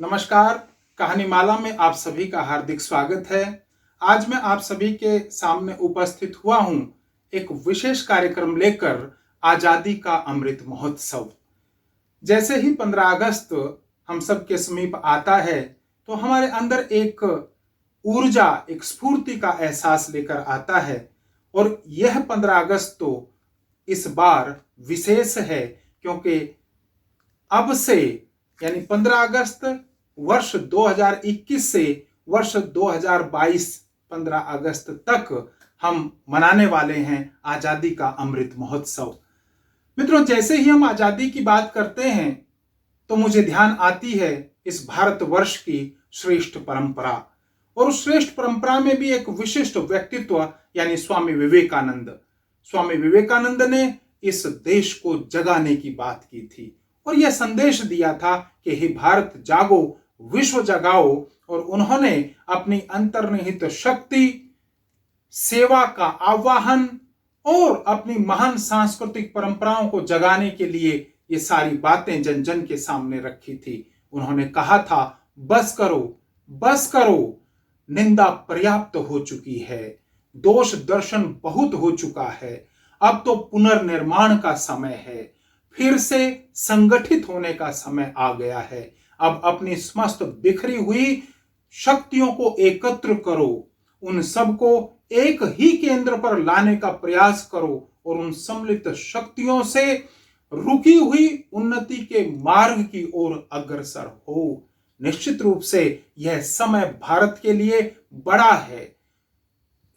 नमस्कार। कहानी माला में आप सभी का हार्दिक स्वागत है। आज मैं आप सभी के सामने उपस्थित हुआ हूं एक विशेष कार्यक्रम लेकर, आजादी का अमृत महोत्सव। जैसे ही 15 अगस्त हम सब के समीप आता है तो हमारे अंदर एक ऊर्जा, एक स्फूर्ति का एहसास लेकर आता है। और यह 15 अगस्त तो इस बार विशेष है, क्योंकि अब से यानी 15 अगस्त वर्ष 2021 से वर्ष 2022 15 अगस्त तक हम मनाने वाले हैं आजादी का अमृत महोत्सव। मित्रों, जैसे ही हम आजादी की बात करते हैं तो मुझे ध्यान आती है इस भारतवर्ष की श्रेष्ठ परंपरा। और उस श्रेष्ठ परंपरा में भी एक विशिष्ट व्यक्तित्व यानी स्वामी विवेकानंद। स्वामी विवेकानंद ने इस देश को जगाने की बात की थी और यह संदेश दिया था कि हे भारत जागो, विश्व जगाओ। और उन्होंने अपनी अंतर्निहित शक्ति, सेवा का आह्वान और अपनी महान सांस्कृतिक परंपराओं को जगाने के लिए ये सारी बातें जन जन के सामने रखी थी। उन्होंने कहा था, बस करो, बस करो, निंदा पर्याप्त हो चुकी है, दोष दर्शन बहुत हो चुका है, अब तो पुनर्निर्माण का समय है, फिर से संगठित होने का समय आ गया है। अब अपनी समस्त बिखरी हुई शक्तियों को एकत्र करो, उन सबको एक ही केंद्र पर लाने का प्रयास करो और उन सम्मिलित शक्तियों से रुकी हुई उन्नति के मार्ग की ओर अग्रसर हो। निश्चित रूप से यह समय भारत के लिए बड़ा है,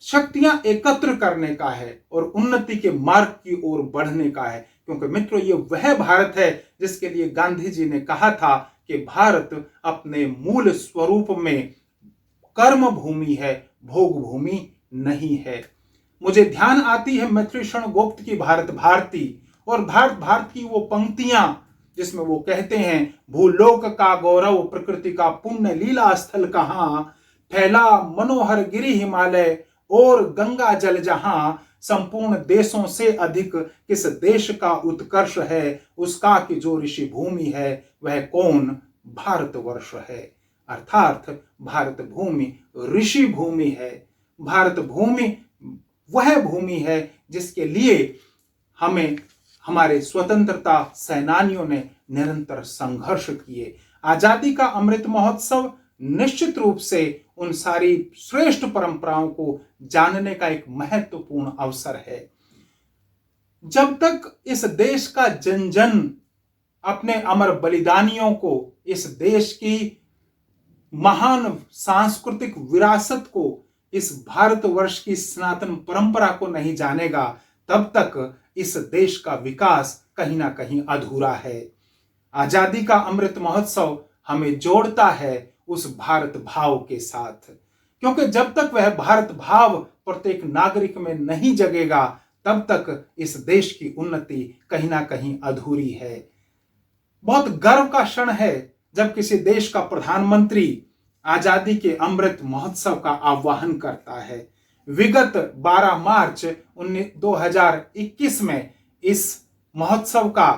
शक्तियां एकत्र करने का है और उन्नति के मार्ग की ओर बढ़ने का है। क्योंकि मित्रों, ये वह भारत है जिसके लिए गांधी जी ने कहा था कि भारत अपने मूल स्वरूप में कर्म भूमि है, भोग भूमि नहीं है। मुझे ध्यान आती है मैत्रेयी गुप्त की भारत भारती और भारत भारत की वो पंक्तियां जिसमें वो कहते हैं, भूलोक का गौरव प्रकृति का पुण्य लीला स्थल कहां, फैला मनोहर गिरि हिमालय और गंगा जल जहां, संपूर्ण देशों से अधिक किस देश का उत्कर्ष है, उसका कि जो ऋषि भूमि है वह कौन, भारतवर्ष है। अर्थात भारत भूमि ऋषि भूमि है। भारत भूमि वह भूमि है जिसके लिए हमें हमारे स्वतंत्रता सेनानियों ने निरंतर संघर्ष किए। आजादी का अमृत महोत्सव निश्चित रूप से उन सारी श्रेष्ठ परंपराओं को जानने का एक महत्वपूर्ण अवसर है। जब तक इस देश का जन जन अपने अमर बलिदानियों को, इस देश की महान सांस्कृतिक विरासत को, इस भारतवर्ष की सनातन परंपरा को नहीं जानेगा, तब तक इस देश का विकास कहीं ना कहीं अधूरा है। आजादी का अमृत महोत्सव हमें जोड़ता है उस भारत भाव के साथ, क्योंकि जब तक वह भारत भाव प्रत्येक नागरिक में नहीं जगेगा, तब तक इस देश की उन्नति कहीं ना कहीं अधूरी है। बहुत गर्व का क्षण है जब किसी देश का प्रधानमंत्री आजादी के अमृत महोत्सव का आह्वान करता है। विगत 12 मार्च 2021 में इस महोत्सव का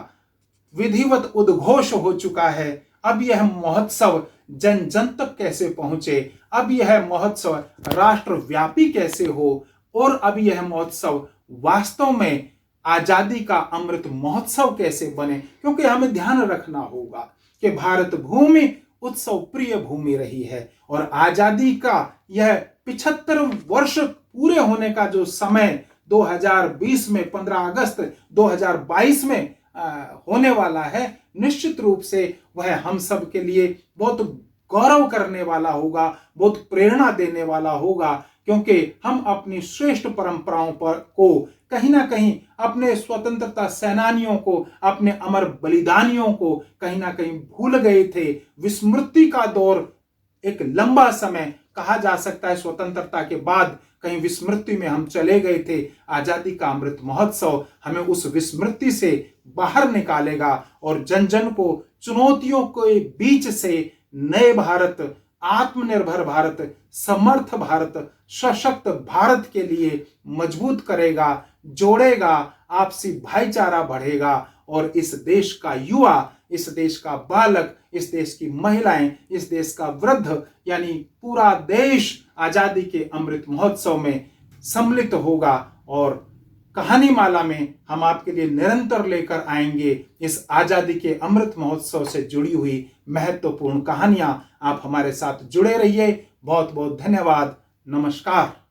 विधिवत उद्घोष हो चुका है। अब यह महोत्सव जन जन तक कैसे पहुंचे, अब यह महोत्सव राष्ट्रव्यापी कैसे हो और अब यह महोत्सव वास्तव में आजादी का अमृत महोत्सव कैसे बने। क्योंकि हमें ध्यान रखना होगा कि भारत भूमि उत्सव प्रिय भूमि रही है और आजादी का यह 75 वर्ष पूरे होने का जो समय 2020 में 15 अगस्त 2022 में होने वाला है, निश्चित रूप से वह हम सब के लिए बहुत गौरव करने वाला होगा, बहुत प्रेरणा देने वाला होगा। क्योंकि हम अपनी श्रेष्ठ परंपराओं पर को कहीं ना कहीं, अपने स्वतंत्रता सेनानियों को, अपने अमर बलिदानियों को कहीं ना कहीं भूल गए थे। विस्मृति का दौर एक लंबा समय कहा जा सकता है, स्वतंत्रता के बाद कहीं विस्मृति में हम चले गए थे। आजादी का अमृत महोत्सव हमें उस विस्मृति से बाहर निकालेगा और जन जन को चुनौतियों के बीच से नए भारत, आत्मनिर्भर भारत, समर्थ भारत, सशक्त भारत के लिए मजबूत करेगा, जोड़ेगा, आपसी भाईचारा बढ़ेगा और इस देश का युवा इस देश का बालक, इस देश की महिलाएं, इस देश का वृद्ध, यानी पूरा देश आजादी के अमृत महोत्सव में सम्मिलित होगा। और कहानी माला में हम आपके लिए निरंतर लेकर आएंगे इस आजादी के अमृत महोत्सव से जुड़ी हुई महत्वपूर्ण कहानियां। आप हमारे साथ जुड़े रहिए। बहुत बहुत धन्यवाद। नमस्कार।